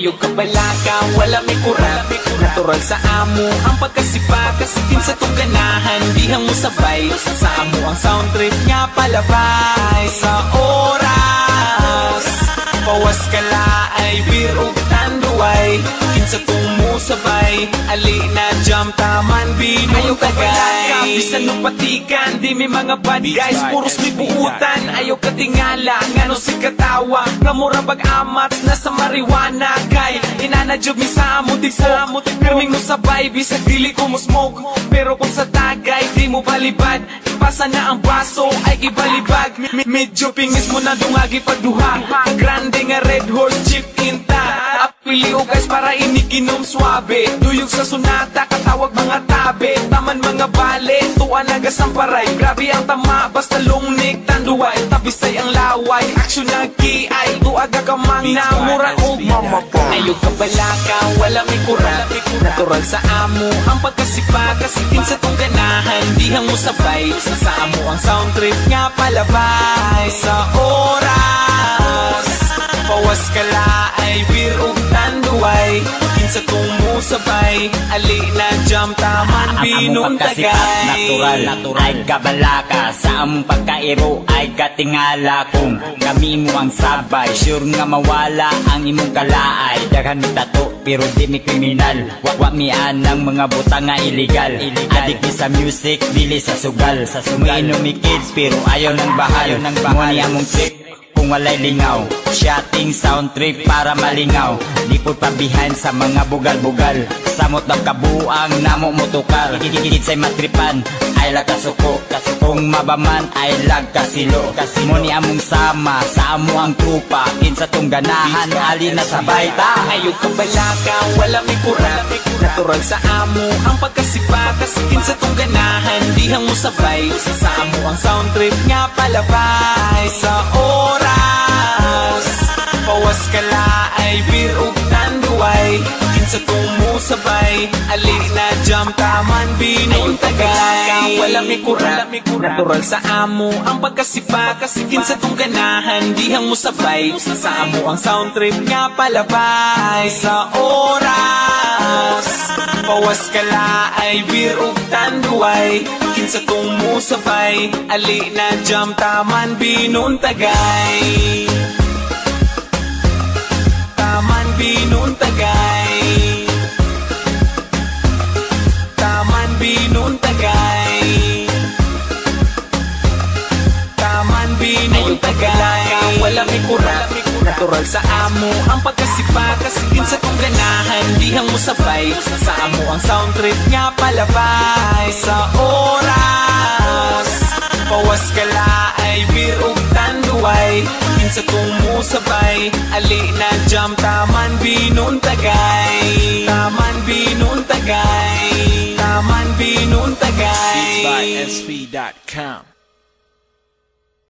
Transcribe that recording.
Ayaw ka balaka, wala may kurap. Natural sa amo ang pagkasipa, kasikin sa tong ganahan, dihang mo sabay. Sa amo ang sound trip nga palabay. Sa oras pawas ka laay, beer ug tanduay, kinsa tong mo sabay. Ali na jam taman binong tagay. Bisan no patikan, di may mga bad guys, puros may buutan. Ayaw ka tingala, ngano si katawa, nga mura bag-amats na sa marijuana. Kay inanadyob mi sa amo di po, pirming mo sabay, bisag dili ko mo smoke. Pero kung sa tagay, di mo balibad, ipasa na ang baso, ay ibalibag. Medyo pingis mo na dungagi pagduha, grande nga red horse chip tinta. Apili o guys para iniginom swabe, duyog sa sunata, katawag mga tabe. Taman mga bale, tuwa nagasamparay, grabe ang tama, basta lungnik tanduay. Tabisay ang laway, aksyon nag-kiay, tuaga ka mang namura o mamapa. Ayaw ka balaka, wala may kurap. Natural sa amo ang pagkasipa, kasikin sa tong ganahan, dihang mo sabay. Sa amo ang sound trip nga palabay. Sa oras pawas ka laay, beer ug tanduay, kinsa tong mo sabay. Ali na jam taman binong tagay. Natural ay kabalaka, sa among pagkairo ay katingala. Kung kami mo ang sabay, sure nga mawala ang imong kalaay. Daghan mi tato pero di mi kriminal, wa mi anang mga butang nga illegal. Adik mi sa music, dili sa sugal. Umiinom mi kids pero ayaw ng bahal. Mo ni among trip kung walay lingaw, shotting sound trip para malingaw. Lipod pa behind sa mga bugal-bugal, samot ng kabuang namo motukar. Higit sa'y matripan, ay lag kasuko. Kung mabaman, ay lag kasilo. Mo ni among sama, sa amo ang trupa, kinsa tong ganahan, ali na sabay ta. Ayaw ka balaka, wala may kurap. Natural sa amo ang pagkasipa, kasikin sa tong ganahan, dihang mo sabay. Sa amo ang sound trip nga palabay. Sa oras pawas ka laay, beer ug tanduay, kinsa tong mo sabay. Ali na jam taman binong tagay. Wala may kurap. Natural sa amo ang pagkasipa, kasikin sa tong ganahan, dihang mo sabay. Sa amo ang sound trip nga palabay. Sa oras pawas ka laay, beer ug tanduay, kinsa tong mo sabay. Ali na jam taman binong tagay. Taman binong tagay. Taman binong tagay. Taman binong tagay. Wala may kurap. Natural sa amo ang pagkasipa, kasikin sa tong ganahan, dihang mo sabay. Sa amo ang sound trip nga palabay. Sa oras pawas ka laay, beer ug tanduay, kinsa tong mo sabay. Ali na jam taman binong tagay. Taman binong tagay. Taman binong tagay. Beats by SP.com